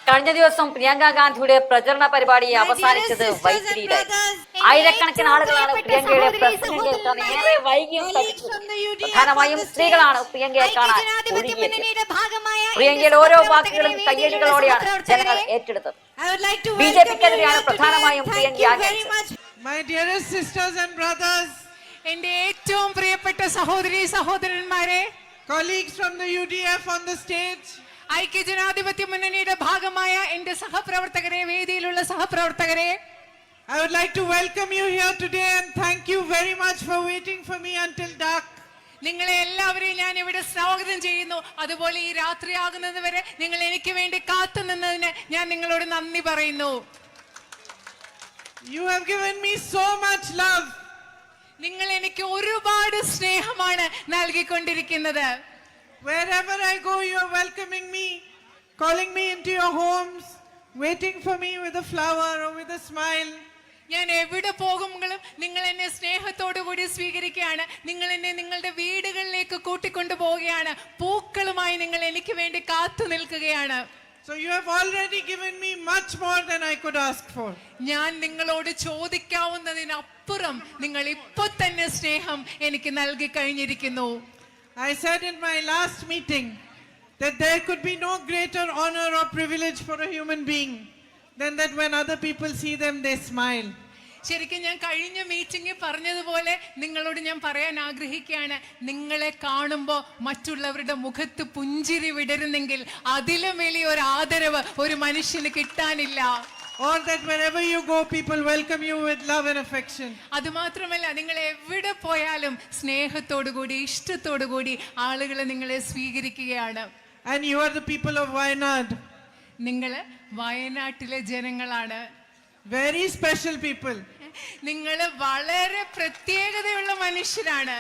കഴിഞ്ഞ ദിവസം പ്രിയങ്ക ഗാന്ധിയുടെ പ്രചരണ പരിപാടി അവസാനിച്ചത് വൈത്തിരിയിലായി. ആയിരക്കണക്കിന് ആളുകളാണ് പ്രിയങ്കയുടെ പ്രസംഗം കേൾക്കാൻ ഏറെ വൈകിയും പ്രധാനമായും സ്ത്രീകളാണ് പ്രിയങ്കയെ കാണാൻ ഒഴുകിയെത്തിയത്. പ്രിയങ്കയുടെ ഓരോ വാക്കുകളും കയ്യടികളോടെയാണ് ജനങ്ങൾ ഏറ്റെടുത്തത്. ബിജെപിക്കെതിരെയാണ് പ്രധാനമായും പ്രിയങ്ക ആഗ്രഹിച്ചത്. എന്റെ ഏറ്റവും പ്രിയപ്പെട്ട സഹോദരി സഹോദരന്മാരെ, colleagues from the UDF on the stage, ഐക്യജനാധിപത്യ മുന്നണിയുടെ ഭാഗമായ എന്റെ സഹപ്രവർത്തകരെ, വേദിയിലുള്ള സഹപ്രവർത്തകരെ, I would like to welcome you here today and thank you very much for waiting for me until dark. നിങ്ങളെ എല്ലാവരെയും ഞാൻ ഇവിടെ സ്വാഗതം ചെയ്യുന്നു. അതുപോലെ ഈ രാത്രിയാകുന്നത് വരെ നിങ്ങൾ എനിക്ക് വേണ്ടി കാത്തു നിന്നതിന് ഞാൻ നിങ്ങളോട് നന്ദി പറയുന്നു. You have given me so much love. നിങ്ങൾ എനിക്ക് ഒരുപാട് സ്നേഹമാണ് നൽകിക്കൊണ്ടിരിക്കുന്നത്. Wherever I go, you are welcoming me, calling me into your homes, waiting for me with a flower or with a smile. ഞാൻ എവിടെ പോകുമ്പോഴും നിങ്ങൾ എന്നെ സ്നേഹത്തോടു കൂടി സ്വീകരിക്കുകയാണ്. നിങ്ങൾ എന്നെ നിങ്ങളുടെ വീടുകളിലേക്ക് കൂട്ടിക്കൊണ്ടു പോവുകയാണ്. പൂക്കളുമായി നിങ്ങൾ എനിക്ക് വേണ്ടി കാത്തു നിൽക്കുകയാണ്. So you have already given me much more than I could ask for. ഞാൻ നിങ്ങളോട് ചോദിക്കാവുന്നതിനപ്പുറം നിങ്ങൾ ഇപ്പോൾ തന്നെ സ്നേഹം എനിക്ക് നൽകി കഴിഞ്ഞിരിക്കുന്നു. I said in my last meeting that there could be no greater honor or privilege for a human being than that when other people see them they smile. ശരിക്കും ഞാൻ കഴിഞ്ഞ മീറ്റിംഗിൽ പറഞ്ഞതുപോലെ നിങ്ങളോട് ഞാൻ പറയാൻ ആഗ്രഹിക്കുകയാണ്, നിങ്ങളെ കാണുമ്പോൾ മറ്റുള്ളവരുടെ മുഖത്ത് പുഞ്ചിരി വിടരുന്നെങ്കിൽ അതിലും വലിയൊരു ആദരവ് ഒരു മനുഷ്യന് കിട്ടാനില്ല. Or that wherever you go, people welcome you with love and affection. അതുമാത്രമല്ല, നിങ്ങൾ എവിടെ പോയാലും സ്നേഹത്തോടു കൂടി ഇഷ്ടത്തോടു കൂടി ആളുകൾ നിങ്ങളെ സ്വീകരിക്കുകയാണ്. And you are the people of Wayanad. നിങ്ങൾ വയനാട്ടിലെ ജനങ്ങളാണ്. Very special people. നിങ്ങൾ വളരെ പ്രത്യേകതയുള്ള മനുഷ്യരാണ്.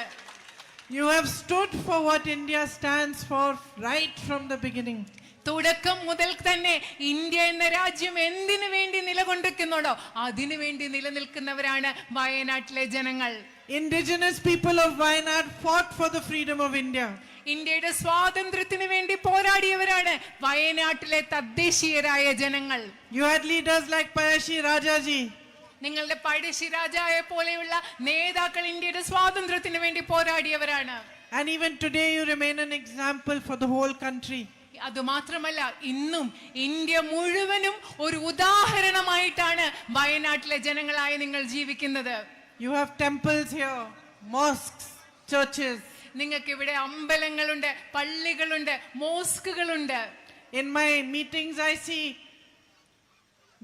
You have stood for what India stands for right from the beginning. തുടക്കം മുതൽ തന്നെ ഇന്ത്യ എന്ന രാജ്യം എന്തിനു വേണ്ടി നിലകൊണ്ടിരിക്കുന്നുണ്ടോ അതിനു വേണ്ടി നിലനിൽക്കുന്നവരാണ് വയനാട്ടിലെ ജനങ്ങൾ. Indigenous people of Wayanad fought for the freedom of India. ഇന്ത്യയുടെ സ്വാതന്ത്ര്യത്തിന് വേണ്ടി പോരാടിയവരാണ് വയനാട്ടിലെ തദ്ദേശീയരായ ജനങ്ങൾ. You had leaders like Payashi Rajaji. നിങ്ങളുടെ പഴശ്ശി രാജായെ പോലെയുള്ള നേതാക്കൾ ഇന്ത്യയുടെ സ്വാതന്ത്ര്യത്തിന് വേണ്ടി പോരാടിയവരാണ്. And even today you remain an example for the whole country. അതുമാത്രമല്ല, ഇന്നും ഇന്ത്യ മുഴുവനും ഒരു ഉദാഹരണമായിട്ടാണ് വയനാട്ടിലെ ജനങ്ങളായ നിങ്ങൾ ജീവിക്കുന്നത്. You have temples here, mosques, churches. നിങ്ങൾക്ക് ഇവിടെ അമ്പലങ്ങളുണ്ട്, പള്ളികളുണ്ട്, മോസ്കുകളുണ്ട്. In my meetings I see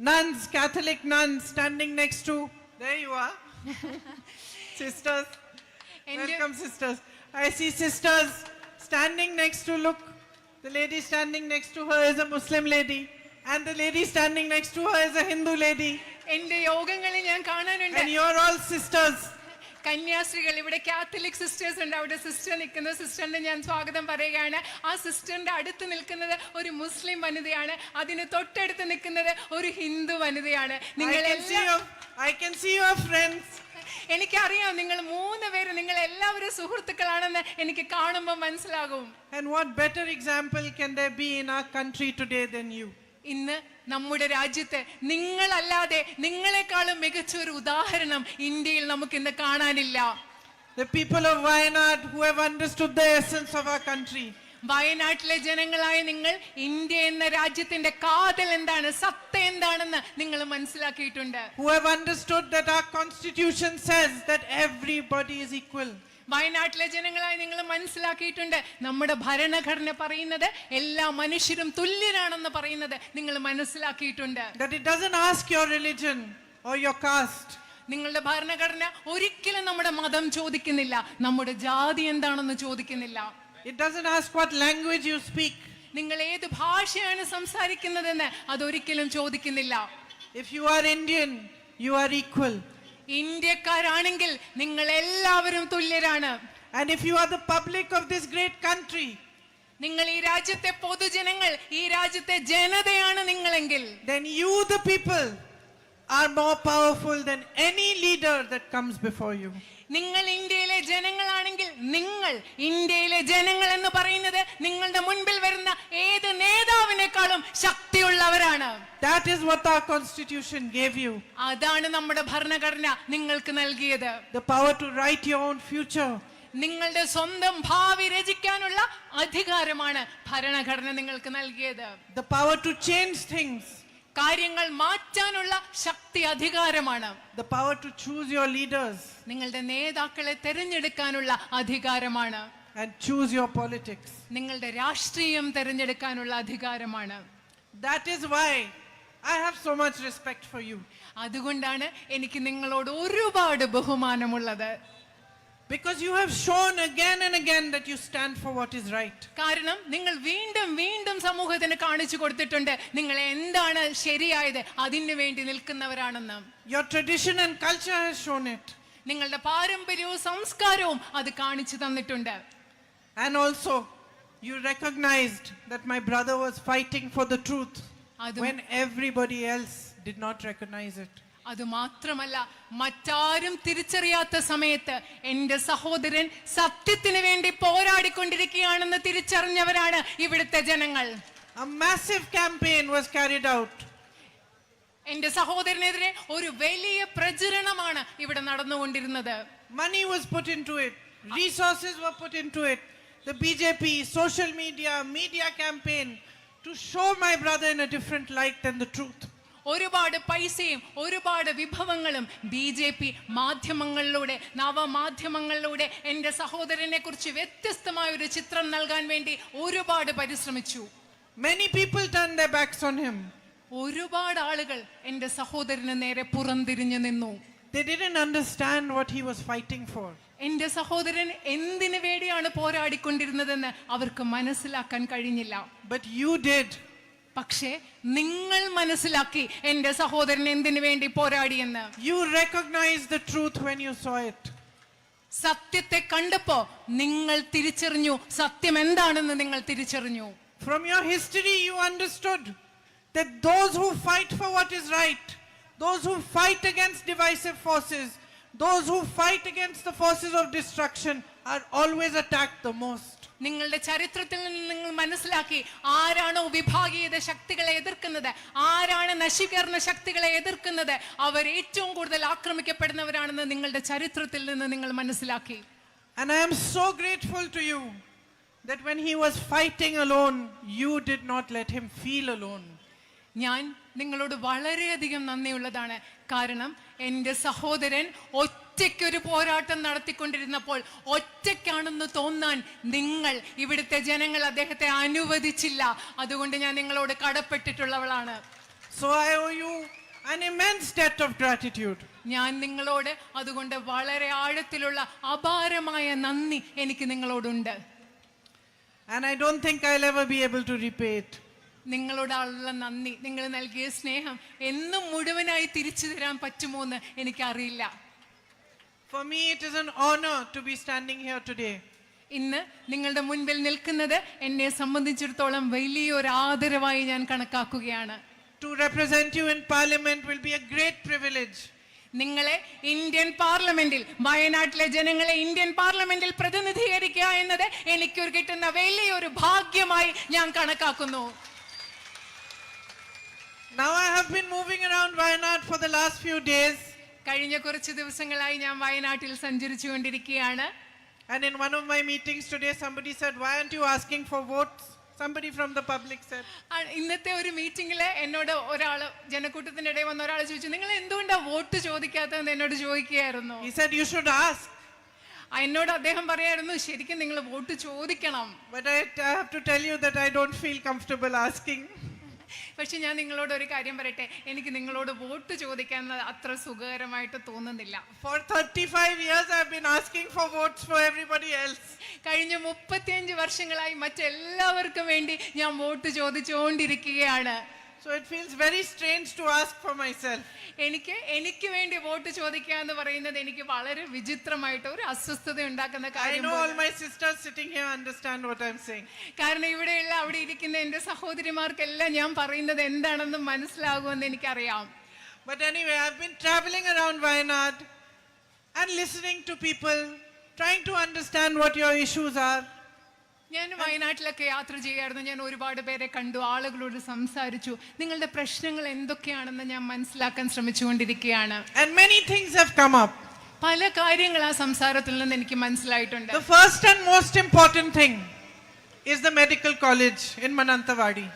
nuns, Catholic nuns standing next to, there you are. Sisters, welcome sisters. I see sisters standing next to, look, the lady standing next to her is a Muslim lady and the lady standing next to her is a Hindu lady. എന്റെ യോഗങ്ങളിൽ ഞാൻ കാണാനുണ്ട്. And you are all sisters. കന്യാസ്ത്രീകൾ, ഇവിടെ Catholic sisters ഉണ്ട്. അവിടെ sister നിൽക്കുന്ന സിസ്റ്ററിനെ ഞാൻ സ്വാഗതം പറയുകയാണ്. ആ സിസ്റ്ററിന്റെ അടുത്ത് നിൽക്കുന്നത് ഒരു മുസ്ലിം വനിതയാണ്. അതിന് തൊട്ടടുത്ത് നിൽക്കുന്നത് ഒരു ഹിന്ദു വനിതയാണ്. I can see your friends. എനിക്കറിയാം നിങ്ങൾ മൂന്ന് പേര്, നിങ്ങൾ എല്ലാവരും സുഹൃത്തുക്കളാണെന്ന് എനിക്ക് കാണുമ്പോൾ മനസ്സിലാകും. And what better example can there be in our country today than you? ഇന്ന് നമ്മുടെ രാജ്യത്ത് നിങ്ങളല്ലാതെ നിങ്ങളെക്കാളും മികച്ച ഒരു ഉദാഹരണം ഇന്ത്യയിൽ നമുക്ക് ഇന്ന് കാണാനില്ല. The people of Wayanad who have understood the essence of our country. വയനാട്ടിലെ ജനങ്ങളായ നിങ്ങൾ ഇന്ത്യ എന്ന രാജ്യത്തിന്റെ കാതൽ എന്താണ്, സത്ത എന്താണെന്ന് നിങ്ങൾ മനസ്സിലാക്കിയിട്ടുണ്ട്. Who have understood that our constitution says that everybody is equal. വയനാട്ടിലെ ജനങ്ങളായി നിങ്ങൾ മനസ്സിലാക്കിയിട്ടുണ്ട് നമ്മുടെ ഭരണഘടന പറയുന്നത് എല്ലാ മനുഷ്യരും തുല്യരാണെന്ന് പറയുന്നത് നിങ്ങൾ മനസ്സിലാക്കിയിട്ടുണ്ട്. That it doesn't ask your religion or your caste. നിങ്ങളുടെ ഭരണഘടന ഒരിക്കലും നമ്മുടെ മതം ചോദിക്കുന്നില്ല, നമ്മുടെ ജാതി എന്താണെന്ന് ചോദിക്കുന്നില്ല. It doesn't ask what language you speak. നിങ്ങൾ ഏത് ഭാഷയാണ് സംസാരിക്കുന്നതെന്ന് അതൊരിക്കലും ചോദിക്കുന്നില്ല. If you are Indian, you are equal. ഇന്ത്യക്കാരാണെങ്കിൽ നിങ്ങൾ എല്ലാവരും തുല്യരാണ്. And if you are the public of this great country, നിങ്ങൾ ഈ രാജ്യത്തെ പൊതുജനങ്ങൾ, ഈ രാജ്യത്തെ ജനതയാണ് നിങ്ങളെങ്കിൽ, then you the people are more powerful than any leader that comes before you. നിങ്ങൾ ഇന്ത്യയിലെ ജനങ്ങളാണെങ്കിൽ നിങ്ങൾ ഇന്ത്യയിലെ ജനങ്ങൾ എന്ന് പറയുന്നത് നിങ്ങളുടെ മുൻപിൽ വരുന്ന ഏത് നേതാവിനേക്കാളും ശക്തിയുള്ളവരാണ്. അധികാരമാണ്. That is what our constitution gave you. അതാണ് നമ്മുടെ ഭരണഘടന നിങ്ങൾക്ക് നൽകിയത്. The power to write your own future. നിങ്ങളുടെ സ്വന്തം ഭാവി രചിക്കാനുള്ള അധികാരമാണ് ഭരണഘടന നിങ്ങൾക്ക് നൽകിയത്. The power to change things. കാര്യങ്ങൾ മാറ്റാനുള്ള ശക്തി അധികാരമാണ്. The power to choose your leaders. നിങ്ങളുടെ നേതാക്കളെ തിരഞ്ഞെടുക്കാനുള്ള അധികാരമാണ്. And choose your politics. നിങ്ങളുടെ രാഷ്ട്രീയം തിരഞ്ഞെടുക്കാനുള്ള അധികാരമാണ്. That is why I have so much respect for you. അതുകൊണ്ടാണ് എനിക്ക് നിങ്ങളോട് ഒരുപാട് ബഹുമാനമുള്ളത്. Because you have shown again and again that you stand for what is right. കാരണം നിങ്ങൾ വീണ്ടും വീണ്ടും സമൂഹത്തിന് കാണിച്ചു കൊടുത്തിട്ടുണ്ട് നിങ്ങൾ എന്താണ് ശരിയായത് അതിനു വേണ്ടി നിൽക്കുന്നവരാണെന്ന്. Your tradition and culture has shown it. നിങ്ങളുടെ പാരമ്പര്യവും സംസ്കാരവും അത് കാണിച്ചു തന്നിട്ടുണ്ട്. And also you recognized that my brother was fighting for the truth when everybody else did not recognize it. അത് മാത്രമല്ല മറ്റാരും തിരിച്ചറിയാത്ത സമയത്ത് എൻ്റെ സഹോദരൻ സത്യത്തിന് വേണ്ടി പോരാടിക്കൊണ്ടിരിക്കുകയാണെന്ന് തിരിച്ചറിഞ്ഞവരാണ് ഇവിടുത്തെ ജനങ്ങൾ. A massive campaign was carried out. എൻ്റെ സഹോദരനെതിരെ ഒരു വലിയ പ്രചരണമാണ് ഇവിടെ നടന്നുകൊണ്ടിരുന്നത്. Money was put into it. Resources were put into it. The BJP, social media campaign to show my brother in a different light than the truth. ഒരുപാട് പൈസയും ഒരുപാട് വിഭവങ്ങളും BJP മാധ്യമങ്ങളിലൂടെ നവമാധ്യമങ്ങളിലൂടെ എൻ്റെ സഹോദരനെ കുറിച്ച് വ്യത്യസ്തമായ ഒരു ചിത്രം നൽകാൻ വേണ്ടി ഒരുപാട് പരിശ്രമിച്ചു. Many people turned their backs on him. ഒരുപാട് ആളുകൾ എൻ്റെ സഹോദരന് നേരെ പുറംതിരിഞ്ഞു നിന്നു. They didn't understand what he was fighting for. എൻ്റെ സഹോദരൻ എന്തിനു വേണ്ടിയാണ് പോരാടിക്കൊണ്ടിരുന്നതെന്ന് അവർക്ക് മനസ്സിലാക്കാൻ കഴിഞ്ഞില്ല. But you did. പക്ഷേ നിങ്ങൾ മനസ്സിലാക്കി എൻ്റെ സഹോദരൻ എന്തിനു വേണ്ടി പോരാടിയെന്ന്. You recognized the truth when you saw it. സത്യത്തെ കണ്ടപ്പോ നിങ്ങൾ തിരിച്ചറിഞ്ഞു, സത്യം എന്താണെന്ന് നിങ്ങൾ തിരിച്ചറിഞ്ഞു. From your history you understood that those who fight for what is right, those who fight against divisive forces, those who fight against the forces of destruction are always attacked the most. നിങ്ങളുടെ ചരിത്രത്തിൽ നിന്ന് നിങ്ങൾ മനസ്സിലാക്കി ആരാണോ വിഭാഗീയത ശക്തികളെ എതിർക്കുന്നത്, ആരാണ് നശീകരണ ശക്തികളെ എതിർക്കുന്നത്, അവർ ഏറ്റവും കൂടുതൽ ആക്രമിക്കപ്പെടുന്നവരാണെന്ന് നിങ്ങളുടെ ചരിത്രത്തിൽ നിന്ന് നിങ്ങൾ മനസ്സിലാക്കി. And I am so grateful to you that when he was fighting alone, you did not let him feel alone. ഞാൻ നിങ്ങളോട് വളരെയധികം നന്ദിയുള്ളതാണ്. കാരണം എൻ്റെ സഹോദരൻ ഒറ്റയ്ക്കൊരു പോരാട്ടം നടത്തിക്കൊണ്ടിരുന്നപ്പോൾ ഒറ്റയ്ക്കാണെന്ന് തോന്നാൻ നിങ്ങൾ ഇവിടുത്തെ ജനങ്ങൾ അദ്ദേഹത്തെ അനുവദിച്ചില്ല. അതുകൊണ്ട് ഞാൻ നിങ്ങളോട് കടപ്പെട്ടിട്ടുള്ളവളാണ്. So I owe you an immense debt of gratitude. ഞാൻ നിങ്ങളോട് അതുകൊണ്ട് വളരെ ആഴത്തിലുള്ള അപാരമായ നന്ദി എനിക്ക് നിങ്ങളോടുണ്ട്. And I don't think I'll ever be able to repay it. നിങ്ങളോടുള്ള നന്ദി, നിങ്ങൾ നൽകിയ സ്നേഹം എന്നും മുഴുവനായി തിരിച്ചു തരാൻ പറ്റുമോ എന്ന് എനിക്കറിയില്ല. For me it is an honor to be standing here today. ഇന്ന് നിങ്ങളുടെ മുൻപിൽ നിൽക്കുന്നത് എന്നെ സംബന്ധിച്ചിടത്തോളം വലിയൊരു ആദരവായി ഞാൻ കണക്കാക്കുകയാണ്. To represent you in parliament will be a great privilege. നിങ്ങളെ ഇന്ത്യൻ പാർലമെന്റിൽ, വയനാട്ടിലെ ജനങ്ങളെ ഇന്ത്യൻ പാർലമെന്റിൽ പ്രതിനിധീകരിക്കുക എന്നത് എനിക്ക് കിട്ടുന്ന വലിയൊരു ഭാഗ്യമായി ഞാൻ കണക്കാക്കുന്നു. Now I have been moving around Wayanad for the last few days. കഴിഞ്ഞ കുറച്ച് ദിവസങ്ങളായി ഞാൻ വയനാട്ടിൽ സഞ്ചരിച്ചു കൊണ്ടിരിക്കുകയാണ്. And in one of my meetings today somebody said, why aren't you asking for votes? Somebody from the public said. ഇന്നത്തെ ഒരു മീറ്റിംഗില് എന്നോട് ഒരാള്, ജനക്കൂട്ടത്തിന്റെ ഇടയിൽ വന്ന ഒരാൾ ചോദിച്ചു, നിങ്ങൾ എന്തുകൊണ്ടാ വോട്ട് ചോദിക്കാത്തതെന്ന് എന്നോട് ചോദിക്കുകയായിരുന്നു. He said you should ask. എന്നോട് അദ്ദേഹം പറയായിരുന്നു, ശരിക്കും നിങ്ങൾ വോട്ട് ചോദിക്കണം. But I have to tell you that I don't feel comfortable asking. പക്ഷെ ഞാൻ നിങ്ങളോട് ഒരു കാര്യം പറയട്ടെ, എനിക്ക് നിങ്ങളോട് വോട്ട് ചോദിക്കാൻ അത്ര സുഖകരമായിട്ട് തോന്നുന്നില്ല. For 35 years I have been asking for votes for everybody else. കഴിഞ്ഞ 35 വർഷങ്ങളായി മറ്റെല്ലാവർക്കും വേണ്ടി ഞാൻ vote ചോദിച്ചുകൊണ്ടിരിക്കുകയാണ്. So it feels very strange to ask for myself. എനിക്ക് വേണ്ടി വോട്ട് ചോദിക്കുക എന്ന് പറയുന്നത് എനിക്ക് വളരെ വിചിത്രമായിട്ട് ഒരു അസ്വസ്ഥത ഉണ്ടാക്കുന്ന I കാര്യം. know all my sisters sitting here understand what I'm saying. കാരണം ഇവിടെയുള്ള അവിടെ ഇരിക്കുന്ന എൻ്റെ സഹോദരിമാർക്കെല്ലാം ഞാൻ പറയുന്നത് എന്താണെന്ന് മനസ്സിലാകുമെന്ന് എനിക്കറിയാം. But anyway, I've been traveling around Wayanad and listening to people, trying to understand what your issues are. ഞാൻ വയനാട്ടിലൊക്കെ യാത്ര ചെയ്യായിരുന്നു. ഞാൻ ഒരുപാട് പേരെ കണ്ടു, ആളുകളോട് സംസാരിച്ചു. നിങ്ങളുടെ പ്രശ്നങ്ങൾ എന്തൊക്കെയാണെന്ന് ഞാൻ മനസ്സിലാക്കാൻ ശ്രമിച്ചുകൊണ്ടിരിക്കുകയാണ്. And many things have come up. പല കാര്യങ്ങൾ ആ സംസാരത്തിൽ നിന്ന് എനിക്ക് മനസ്സിലായിട്ടുണ്ട്. The first and most important thing is the medical college in Mananthavadi.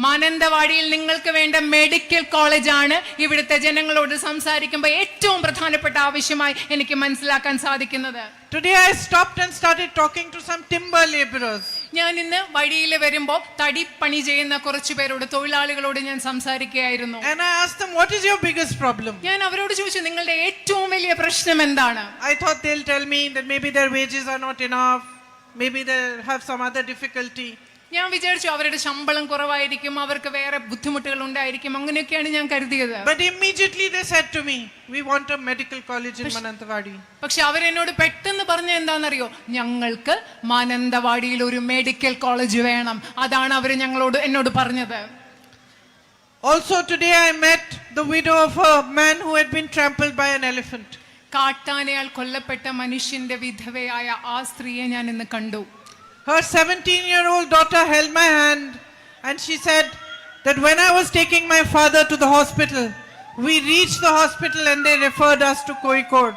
മാനന്തവാടിയിൽ നിങ്ങൾക്ക് വേണ്ട മെഡിക്കൽ കോളേജാണ് ഇവിടുത്തെ ജനങ്ങളോട് സംസാരിക്കുമ്പോൾ ഏറ്റവും പ്രധാനപ്പെട്ട ആവശ്യമായി എനിക്ക് മനസ്സിലാക്കാൻ സാധിക്കുന്നത്. Today I stopped and started talking to some timber laborers. ഞാൻ ഇന്ന് വഴിയിൽ വരുമ്പോൾ തടിപ്പണി ചെയ്യുന്ന കുറച്ചു പേരോട്, തൊഴിലാളികളോട് ഞാൻ സംസാരിക്കുകയായിരുന്നു. And I asked them, what is your biggest problem? ഞാൻ അവരോട് ചോദിച്ചു, നിങ്ങളുടെ ഏറ്റവും വലിയ പ്രശ്നം എന്താണ്? I thought they'll tell me that maybe their wages are not enough, maybe they have some other difficulty. ഞാൻ വിചാരിച്ചു അവരുടെ ശമ്പളം കുറവായിരിക്കും, അവർക്ക് വേറെ ബുദ്ധിമുട്ടുകൾ ഉണ്ടായിരിക്കും, അങ്ങനെയൊക്കെയാണ് ഞാൻ കരുതിയത്. But immediately they said to me, we want a medical college in Mananthavadi. പക്ഷെ അവരെന്നോട് പെട്ടെന്ന് പറഞ്ഞ എന്താണെന്നറിയോ, ഞങ്ങൾക്ക് മാനന്തവാടിയിൽ ഒരു മെഡിക്കൽ കോളേജ് വേണം. അതാണ് അവർ എന്നോട് പറഞ്ഞത്. Also today I met the widow of a man who had been trampled by an elephant. കാട്ടാനയാൽ കൊല്ലപ്പെട്ട മനുഷ്യന്റെ വിധവയായ ആ സ്ത്രീയെ ഞാൻ ഇന്ന് കണ്ടു. Her 17-year-old daughter held my hand and she said that when I was taking my father to the hospital, we reached the hospital and they referred us to Kozhikode.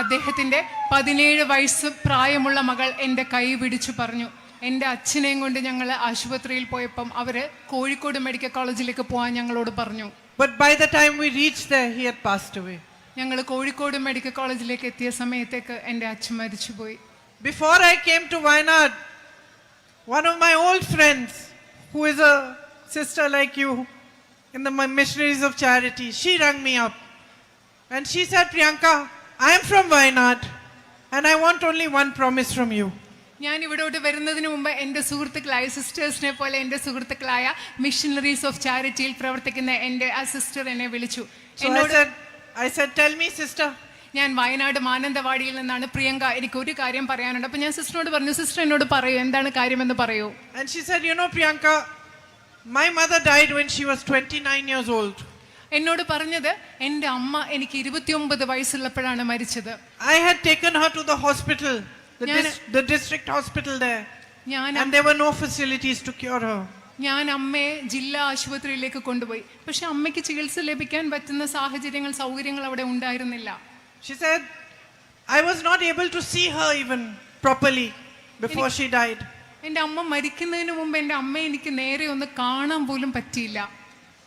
അദ്ദേഹത്തിന്റെ 17 വയസ്സ് പ്രായമുള്ള മകൾ എൻ്റെ കൈ പിടിച്ചു പറഞ്ഞു, എൻ്റെ അച്ഛനെയും കൊണ്ട് ഞങ്ങൾ ആശുപത്രിയിൽ പോയപ്പം അവര് കോഴിക്കോട് മെഡിക്കൽ കോളേജിലേക്ക് പോകാൻ ഞങ്ങളോട് പറഞ്ഞു. But by the time we reached there, he had passed away. ഞങ്ങൾ കോഴിക്കോട് മെഡിക്കൽ കോളേജിലേക്ക് എത്തിയ സമയത്തേക്ക് എൻ്റെ അച്ഛൻ മരിച്ചുപോയി. Before I came to Wayanad, one of my old friends, who is a sister like you in the Missionaries of Charity, she rang me up and she said, Priyanka, I am from Wayanad and I want only one promise from you. ഞാൻ ഇവിടോട്ട് വരുന്നതിന് മുമ്പ് എൻ്റെ സുഹൃത്തുക്കളായ സിസ്റ്റേഴ്സിനെ പോലെ എൻ്റെ സുഹൃത്തുക്കളായ missionaries of ചാരിറ്റിയിൽ പ്രവർത്തിക്കുന്ന എൻ്റെ ആ സിസ്റ്റർ എന്നെ വിളിച്ചു. I said, tell me sister. ഞാൻ വയനാട് മാനന്തവാടിയിൽ നിന്നാണ്. പ്രിയങ്ക, എനിക്ക് ഒരു കാര്യം പറയാനുണ്ട്. അപ്പൊ ഞാൻ സിസ്റ്ററിനോട് പറഞ്ഞു, സിസ്റ്റർ എന്നോട് പറയൂ, എന്താണ് കാര്യമെന്ന് പറയൂ. And she said, you know Priyanka, my mother died when she was 29 years old. എന്നോട് പറഞ്ഞത്, എൻ്റെ അമ്മ എനിക്ക് 29 വയസ്സുള്ളപ്പോഴാണ് മരിച്ചത്. I had taken her to the hospital, the district hospital there, and there were no facilities to cure her. ഞാൻ അമ്മയെ ജില്ലാ ആശുപത്രിയിലേക്ക് കൊണ്ടുപോയി. പക്ഷെ അമ്മയ്ക്ക് ചികിത്സ ലഭിക്കാൻ പറ്റുന്ന സാഹചര്യങ്ങൾ, സൗകര്യങ്ങൾ അവിടെ ഉണ്ടായിരുന്നില്ല. She said, I was not able to see her even properly before she died. എൻ്റെ അമ്മ മരിക്കുന്നതിന് മുമ്പ് എൻ്റെ അമ്മയെ എനിക്ക് നേരെ ഒന്ന് കാണാൻ പോലും പറ്റിയില്ല.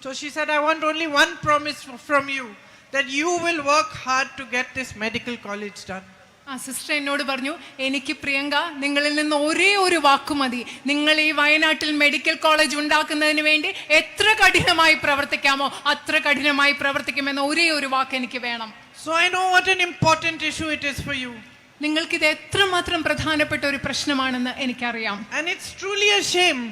So she said, I want only one promise from you, that you will work hard to get this medical college done. ആ സിസ്റ്റർ എന്നോട് പറഞ്ഞു, എനിക്ക് പ്രിയങ്ക നിങ്ങളിൽ നിന്ന് ഒരേ ഒരു വാക്ക് മതി. നിങ്ങൾ ഈ വയനാട്ടിൽ മെഡിക്കൽ കോളേജ് ഉണ്ടാക്കുന്നതിന് വേണ്ടി എത്ര കഠിനമായി പ്രവർത്തിക്കാമോ അത്ര കഠിനമായി പ്രവർത്തിക്കുമെന്ന ഒരേ ഒരു വാക്ക് എനിക്ക് വേണം. So I know what an important issue it is for you. നിങ്ങൾക്കിത് എത്രമാത്രം പ്രധാനപ്പെട്ട ഒരു പ്രശ്നമാണെന്ന് എനിക്കറിയാം. And it's truly a shame.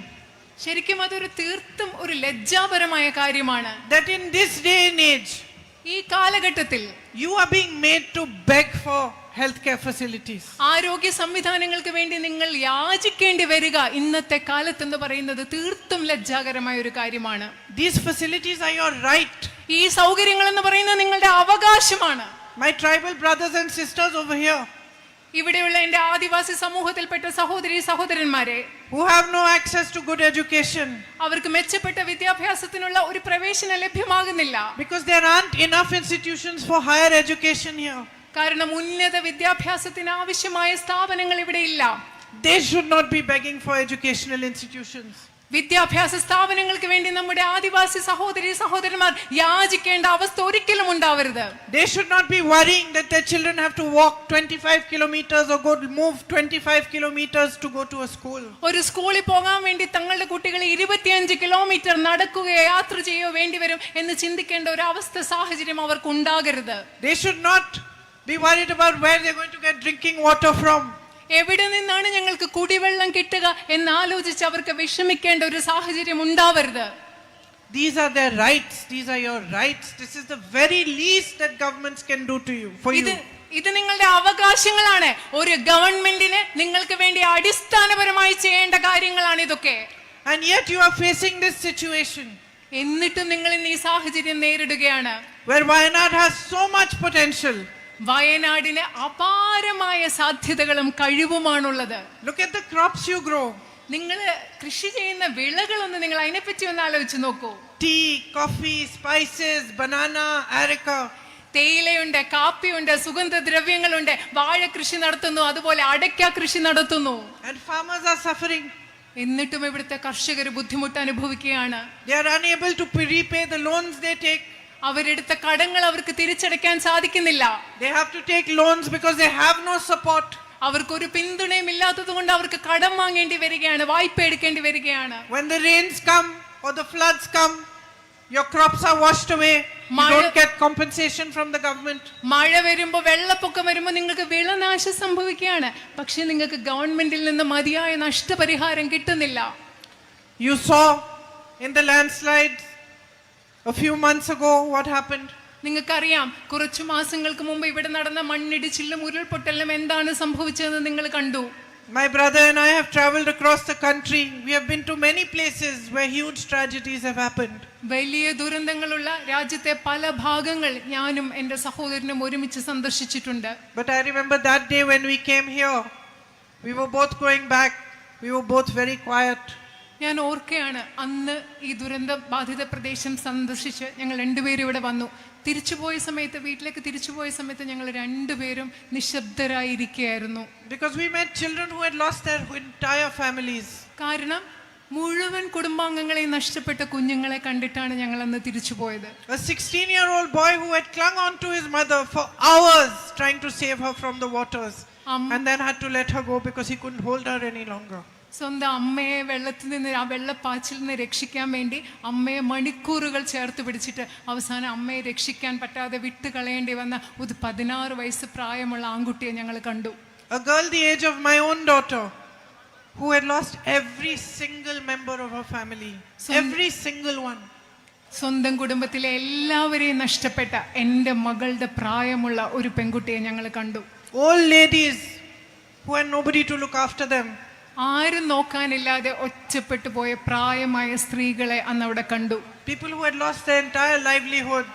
ശരിക്കും അതൊരു തീർത്തും ഒരു ലജ്ജാപരമായ കാര്യമാണ്. That in this day and age, ഈ കാലഘട്ടത്തിൽ you are being made to beg for healthcare facilities. ആരോഗ്യ സംവിധാനങ്ങൾക്ക് വേണ്ടി നിങ്ങൾ യാചിക്കേണ്ടി വരിക ഇന്നത്തെ കാലത്ത് എന്ന് പറയുന്നത് തീർത്തും ലജ്ജാകരമായ ഒരു കാര്യമാണ്. These facilities are your right. ഈ സൗകര്യങ്ങൾ എന്ന് പറയുന്നത് നിങ്ങളുടെ അവകാശമാണ്. My tribal brothers and sisters over here, ഇവിടെയുള്ള എൻ്റെ ആദിവാസി സമൂഹത്തിൽപ്പെട്ട സഹോദരി സഹോദരന്മാരെ, who have no access to good education, അവർക്ക് മെച്ചപ്പെട്ട വിദ്യാഭ്യാസത്തിനുള്ള ഒരു പ്രവേശനം ലഭ്യമാകുന്നില്ല. because there aren't enough institutions for higher education here. കാരണം ഉന്നത വിദ്യാഭ്യാസത്തിന് ആവശ്യമായ സ്ഥാപനങ്ങൾ ഇവിടെ ഇല്ല. They should not be begging for educational institutions. വിദ്യാഭ്യാസ സ്ഥാപനങ്ങൾക്ക് വേണ്ടി നമ്മുടെ ആദിവാസി സഹോദരി സഹോദരന്മാർ യാചിക്കേണ്ട അവസ്ഥ ഒരിക്കലും ഉണ്ടാവരുത്. They should not be worrying that their children have to walk 25 kilometers or move 25 kilometers to go to a school. ഒരു സ്കൂളിൽ പോകാൻ വേണ്ടി തങ്ങളുടെ കുട്ടികളെ 25 കിലോമീറ്റർ നടക്കുകയോ യാത്ര ചെയ്യുകയോ വേണ്ടിവരും എന്ന് ചിന്തിക്കേണ്ട ഒരു അവസ്ഥ സാഹചര്യം അവർക്ക് ഉണ്ടാകരുത്. They should not be worried about where they're going to get drinking water from. എവിടെ നിന്നാണ് ഞങ്ങൾക്ക് കുടിവെള്ളം കിട്ടുക എന്ന് ആലോചിച്ച് അവർക്ക് വിഷമിക്കേണ്ട ഒരു സാഹചര്യം ഉണ്ടാവരുത്. These are their rights. These are your rights. This is the very least that governments can do to you, for you. ഇത് നിങ്ങളുടെ അവകാശങ്ങളാണ്. ഒരു ഗവൺമെന്റിന് നിങ്ങൾക്ക് വേണ്ടി അടിസ്ഥാനപരമായി ചെയ്യേണ്ട കാര്യങ്ങളാണ് ഇതൊക്കെ. And yet you are facing this situation. എന്നിട്ടും നിങ്ങൾ ഇന്ന് ഈ സാഹചര്യം നേരിടുകയാണ്. Where Wayanad has so much potential. വയനാടിന് അപാരമായ സാധ്യതകളും കഴിവുമാണുള്ളത്. Look at the crops you grow. നിങ്ങൾ കൃഷി ചെയ്യുന്ന വിളകളൊന്ന് നിങ്ങൾ അതിനെപ്പറ്റി ഒന്ന് ആലോചിച്ച് നോക്കൂ. Tea, coffee, spices, banana, areca. തേയിലയുണ്ട്, കാപ്പിയുണ്ട്, സുഗന്ധദ്രവ്യങ്ങളുണ്ട്, വാഴ കൃഷി നടത്തുന്നു, അതുപോലെ അടയ്ക്ക കൃഷി നടത്തുന്നു. And farmers are suffering. എന്നിട്ടും ഇവിടുത്തെ കർഷകർ ബുദ്ധിമുട്ട് അനുഭവിക്കുകയാണ്. They are unable to repay the loans they take. അവരെടുത്ത കടങ്ങൾ അവർക്ക് തിരിച്ചടയ്ക്കാൻ സാധിക്കുന്നില്ല. They have to take loans because they have no support. അവർക്കൊരു പിന്തുണയും ഇല്ലാത്തത് കൊണ്ട് അവർക്ക് കടം വാങ്ങേണ്ടി വരികയാണ്, വായ്പ എടുക്കേണ്ടി വരികയാണ്. When the rains come or the floods come, your crops are washed away. You don't get compensation from the government. മഴ വരുമ്പോൾ, വെള്ളപ്പൊക്കം വരുമ്പോൾ നിങ്ങൾക്ക് വിളനാശം സംഭവിക്കുകയാണ്. പക്ഷെ നിങ്ങൾക്ക് ഗവൺമെന്റിൽ നിന്ന് മതിയായ നഷ്ടപരിഹാരം കിട്ടുന്നില്ല. You saw in the landslides a few months ago what happened. നിങ്ങൾക്കറിയാം, കുറച്ചു മാസങ്ങൾക്ക് മുമ്പ് ഇവിടെ നടന്ന മണ്ണിടിച്ചിലും ഉരുൾപൊട്ടലിലും എന്താണ് സംഭവിച്ചതെന്ന് നിങ്ങൾ കണ്ടു. My brother and I have traveled across the country. We have been to many places where huge tragedies have happened. വലിയ ദുരന്തങ്ങളുള്ള രാജ്യത്തെ പല ഭാഗങ്ങൾ ഞാനും എൻ്റെ സഹോദരനും ഒരുമിച്ച് സന്ദർശിച്ചിട്ടുണ്ട്. But I remember that day when we came here, we were both going back. We were both very quiet. ഞാൻ ഓർക്കുകയാണ്, അന്ന് ഈ ദുരന്ത ബാധിത പ്രദേശം സന്ദർശിച്ച് ഞങ്ങൾ രണ്ടുപേരും ഇവിടെ വന്നു. തിരിച്ചുപോയ സമയത്ത്, വീട്ടിലേക്ക് തിരിച്ചുപോയ സമയത്ത് ഞങ്ങൾ രണ്ടുപേരും നിശബ്ദരായിരിക്കുകയായിരുന്നു. Because we met children who had lost their entire families. കാരണം മുഴുവൻ കുടുംബാംഗങ്ങളെയും നഷ്ടപ്പെട്ട കുഞ്ഞുങ്ങളെ കണ്ടിട്ടാണ് ഞങ്ങൾ അന്ന് തിരിച്ചുപോയത്. A 16-year-old boy who had clung on to his mother for hours trying to save her from the waters and then had to let her go because he couldn't hold her any longer. സ്വന്തം അമ്മയെ വെള്ളത്തിൽ നിന്ന്, ആ വെള്ളപ്പാച്ചിൽ നിന്ന് രക്ഷിക്കാൻ വേണ്ടി അമ്മയെ മണിക്കൂറുകൾ ചേർത്ത് പിടിച്ചിട്ട് അവസാനം അമ്മയെ രക്ഷിക്കാൻ പറ്റാതെ വിട്ട് കളയേണ്ടി വന്ന ഒരു 16 വയസ്സ് പ്രായമുള്ള ആൺകുട്ടിയെ ഞങ്ങൾ കണ്ടു. A girl the age of my own daughter who had lost every single member of her family, every single one. സ്വന്തം കുടുംബത്തിലെ എല്ലാവരെയും നഷ്ടപ്പെട്ട എൻ്റെ മകളുടെ പ്രായമുള്ള ഒരു പെൺകുട്ടിയെ ഞങ്ങൾ കണ്ടു. Old ladies who had nobody to look after them. ആരും നോക്കാനില്ലാതെ ഒറ്റപ്പെട്ടു പോയ പ്രായമായ സ്ത്രീകളെ അന്ന് അവിടെ കണ്ടു. People who had lost their entire livelihood,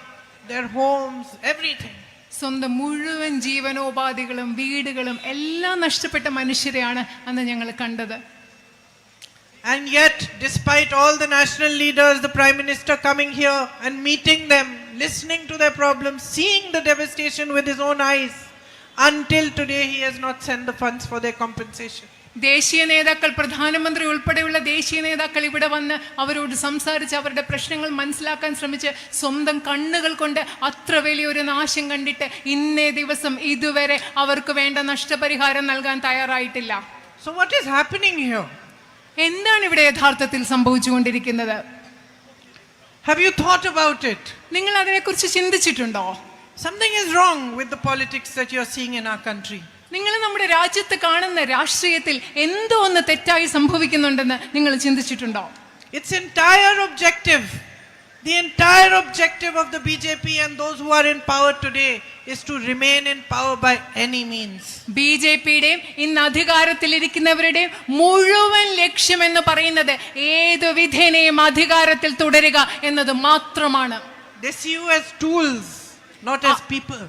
their homes, everything. സ്വന്തം മുഴുവൻ ജീവനോപാധികളും വീടുകളും എല്ലാം നഷ്ടപ്പെട്ട മനുഷ്യരെയാണ് അന്ന് ഞങ്ങൾ കണ്ടത്. And yet, despite all the national leaders, the Prime Minister coming here and meeting them, listening to their problems, seeing the devastation with his own eyes, until today he has not sent the funds for their compensation. ദേശീയ നേതാക്കൾ, പ്രധാനമന്ത്രി ഉൾപ്പെടെയുള്ള ദേശീയ നേതാക്കൾ ഇവിടെ വന്ന് അവരോട് സംസാരിച്ച് അവരുടെ പ്രശ്നങ്ങൾ മനസ്സിലാക്കാൻ ശ്രമിച്ച് സ്വന്തം കണ്ണുകൾ കൊണ്ട് അത്ര വലിയൊരു നാശം കണ്ടിട്ട് ഇന്നേ ദിവസം ഇതുവരെ അവർക്ക് വേണ്ട നഷ്ടപരിഹാരം നൽകാൻ തയ്യാറായിട്ടില്ല. So what is happening here? എന്താണ് ഇവിടെ യഥാർത്ഥത്തിൽ സംഭവിച്ചുകൊണ്ടിരിക്കുന്നത്? Have you thought about it? നിങ്ങൾ അതിനെക്കുറിച്ച് ചിന്തിച്ചിട്ടുണ്ടോ? Something is wrong with the politics that you are seeing in our country. നിങ്ങൾ നമ്മുടെ രാജ്യത്ത് കാണുന്ന രാഷ്ട്രീയത്തിൽ എന്തോ ഒന്ന് തെറ്റായി സംഭവിക്കുന്നുണ്ടെന്ന് നിങ്ങൾ ചിന്തിച്ചിട്ടുണ്ടോ? Its entire objective, the entire objective of the BJP and those who are in power today is to remain in power by any means. ബിജെപിയുടെയും ഇന്ന് അധികാരത്തിലിരിക്കുന്നവരുടെയും മുഴുവൻ ലക്ഷ്യം എന്ന് പറയുന്നത് ഏത് വിധേനയും അധികാരത്തിൽ തുടരുക എന്നത് മാത്രമാണ്. They see you as tools, not as people.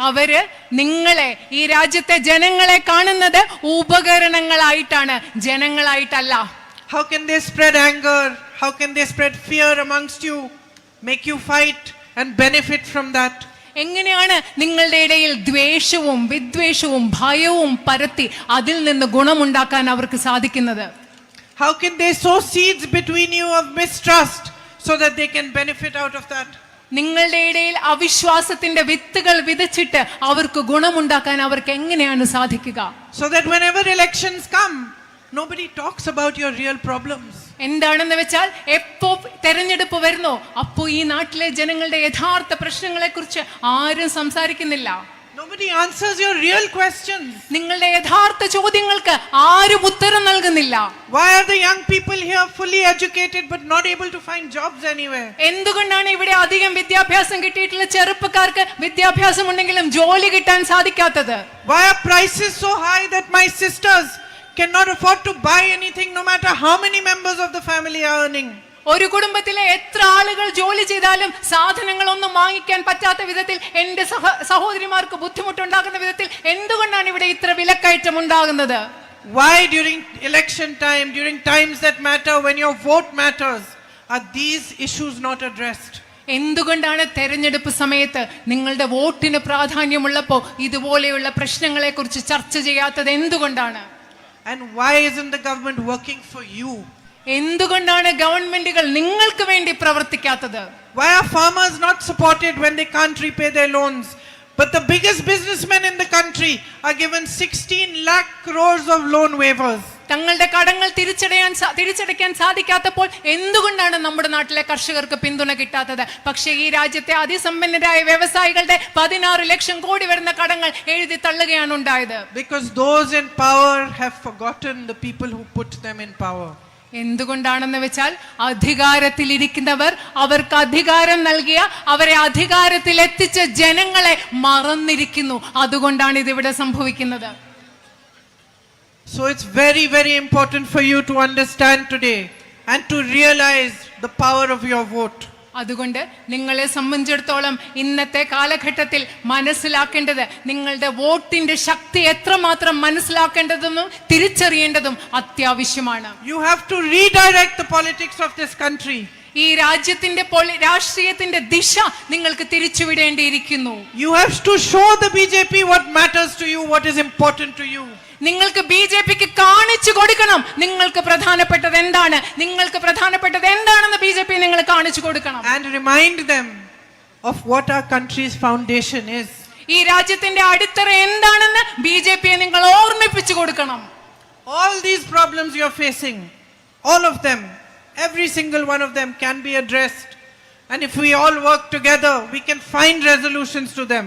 അവര് നിങ്ങളെ, ഈ രാജ്യത്തെ ജനങ്ങളെ കാണുന്നത് ഉപകരണങ്ങളായിട്ടാണ്, ജനങ്ങളായിട്ടല്ല. How can they spread anger? How can they spread fear amongst you, make you fight and benefit from that? എങ്ങനെയാണ് നിങ്ങളുടെ ഇടയിൽ ദ്വേഷവും വിദ്വേഷവും ഭയവും പരത്തി അതിൽ നിന്ന് ഗുണമുണ്ടാക്കാൻ അവർക്ക് സാധിക്കുന്നത്? How can they sow seeds between you of mistrust so that they can benefit out of that? നിങ്ങളുടെ ഇടയിൽ അവിശ്വാസത്തിന്റെ വിത്തുകൾ വിതച്ചിട്ട് അവർക്ക് ഗുണമുണ്ടാക്കാൻ അവർക്ക് എങ്ങനെയാണ് സാധിക്കുക? So that whenever elections come, nobody talks about your real problems. എന്താണെന്ന് വെച്ചാൽ എപ്പോ തെരഞ്ഞെടുപ്പ് വരുന്നോ അപ്പോ ഈ നാട്ടിലെ ജനങ്ങളുടെ യഥാർത്ഥ പ്രശ്നങ്ങളെ കുറിച്ച് ആരും സംസാരിക്കുന്നില്ല. Nobody answers your real questions. നിങ്ങളുടെ യഥാർത്ഥ ചോദ്യങ്ങൾക്ക് ആരും ഉത്തരം നൽകുന്നില്ല. Why are the young people here fully educated but not able to find jobs anywhere? എന്തുകൊണ്ടാണ് ഇവിടെ അധികം വിദ്യാഭ്യാസം കിട്ടിയിട്ടുള്ള ചെറുപ്പക്കാർക്ക് വിദ്യാഭ്യാസം ഉണ്ടെങ്കിലും ജോലി കിട്ടാൻ സാധിക്കാത്തത്? Why are prices so high that my sisters cannot afford to buy anything no matter how many members of the family are earning? ഒരു കുടുംബത്തിലെ എത്ര ആളുകൾ ജോലി ചെയ്താലും സാധനങ്ങളൊന്നും വാങ്ങിക്കാൻ പറ്റാത്ത വിധത്തിൽ എന്റെ സഹോദരിമാർക്ക് ബുദ്ധിമുട്ടുണ്ടാകുന്ന വിധത്തിൽ എന്തുകൊണ്ടാണ് ഇവിടെ ഇത്ര വിലക്കയറ്റം ഉണ്ടാകുന്നത്? Why during election time, during times that matter, when your vote matters, are these issues not addressed? എന്തുകൊണ്ടാണ് തെരഞ്ഞെടുപ്പ് സമയത്ത് നിങ്ങളുടെ വോട്ടിന് പ്രാധാന്യമുള്ളപ്പോൾ ഇതുപോലെയുള്ള പ്രശ്നങ്ങളെ കുറിച്ച് ചർച്ച ചെയ്യാത്തത് എന്തുകൊണ്ടാണ്? And why isn't the government working for you? എന്തുകൊണ്ടാണ് ഗവൺമെന്റുകൾ നിങ്ങൾക്ക് വേണ്ടി പ്രവർത്തിക്കാത്തത്? Why are farmers not supported when they can't repay their loans? But the biggest businessmen in the country are given 16 lakh crores of loan waivers. തങ്ങളുടെ കടങ്ങൾ തിരിച്ചടയ്ക്കാൻ സാധിക്കാത്തപ്പോൾ എന്തുകൊണ്ടാണ് നമ്മുടെ നാട്ടിലെ കർഷകർക്ക് പിന്തുണ കിട്ടാത്തത്? പക്ഷേ ഈ രാജ്യത്തെ അതിസമ്പന്നരായ വ്യവസായികളുടെ 16 ലക്ഷം കോടി വരുന്ന കടങ്ങൾ എഴുതി തള്ളുകയാണ് ഉണ്ടായത്. Because those in power have forgotten the people who put them in power. എന്തുകൊണ്ടാണെന്ന് വെച്ചാൽ അധികാരത്തിലിരിക്കുന്നവർ അവർക്ക് അധികാരം നൽകിയ അവരെ അധികാരത്തിൽ എത്തിച്ച ജനങ്ങളെ മറന്നിരിക്കുന്നു. അതുകൊണ്ടാണ് ഇതിവിടെ സംഭവിക്കുന്നത്. So it's very, very important for you to understand today and to realize the power of your vote. അതുകൊണ്ട് നിങ്ങളെ സംബന്ധിച്ചിടത്തോളം ഇന്നത്തെ കാലഘട്ടത്തിൽ മനസ്സിലാക്കേണ്ടത് നിങ്ങളുടെ വോട്ടിന്റെ ശക്തി എത്രമാത്രം മനസ്സിലാക്കേണ്ടതെന്നും തിരിച്ചറിയേണ്ടതും അത്യാവശ്യമാണ്. You have to redirect the politics of this country. ഈ രാജ്യത്തിന്റെ രാഷ്ട്രീയത്തിന്റെ ദിശ നിങ്ങൾക്ക് തിരിച്ചുവിടേണ്ടിയിരിക്കുന്നു. You have to show the BJP what matters to you, what is important to you. നിങ്ങൾക്ക് ബിജെപിക്ക് കാണിച്ചു കൊടുക്കണം നിങ്ങൾക്ക് പ്രധാനപ്പെട്ടത് എന്താണ്, നിങ്ങൾക്ക് പ്രധാനപ്പെട്ടത് എന്താണെന്ന് ബിജെപി നിങ്ങൾ കാണിച്ചു കൊടുക്കണം. And remind them of what our country's foundation is. ഈ രാജ്യത്തിന്റെ അടിത്തറ എന്താണെന്ന് ബിജെപിയെ നിങ്ങൾ ഓർമ്മിപ്പിച്ചു കൊടുക്കണം. All these problems you are facing, all of them, every single one of them can be addressed. And if we all work together, we can find resolutions to them.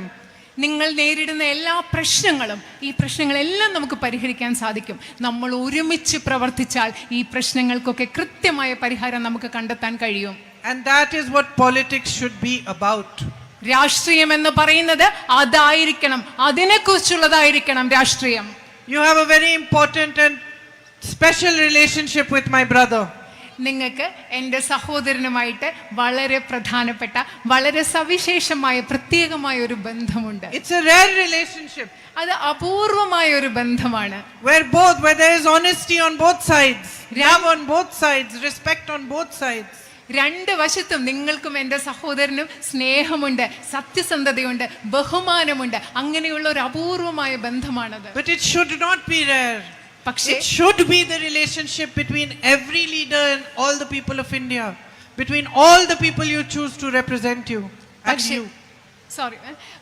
നിങ്ങൾ നേരിടുന്ന എല്ലാ പ്രശ്നങ്ങളും ഈ പ്രശ്നങ്ങളെല്ലാം നമുക്ക് പരിഹരിക്കാൻ സാധിക്കും. നമ്മൾ ഒരുമിച്ച് പ്രവർത്തിച്ചാൽ ഈ പ്രശ്നങ്ങൾക്കൊക്കെ കൃത്യമായ പരിഹാരം നമുക്ക് കണ്ടെത്താൻ കഴിയും. And that is what politics should be about. രാഷ്ട്രീയം എന്ന് പറയുന്നത് അതായിരിക്കണം, അതിനെക്കുറിച്ചുള്ളതായിരിക്കണം രാഷ്ട്രീയം. You have a very important and special relationship with my brother. നിങ്ങൾക്ക് എൻ്റെ സഹോദരനുമായിട്ട് വളരെ പ്രധാനപ്പെട്ട വളരെ സവിശേഷമായ പ്രത്യേകമായ ഒരു ബന്ധമുണ്ട്. It's a rare relationship. അത് അപൂർവമായ ഒരു ബന്ധമാണ്. Where there is honesty on both sides, love on both sides, respect on both sides. രണ്ട് വശത്തും നിങ്ങൾക്കും എൻ്റെ സഹോദരനും സ്നേഹമുണ്ട്, സത്യസന്ധതയുണ്ട്, ബഹുമാനമുണ്ട്. അങ്ങനെയുള്ള ഒരു അപൂർവമായ ബന്ധമാണത്. But it should not be rare. It should be the relationship between every leader and all the people of India, between all the people you choose to represent you and you.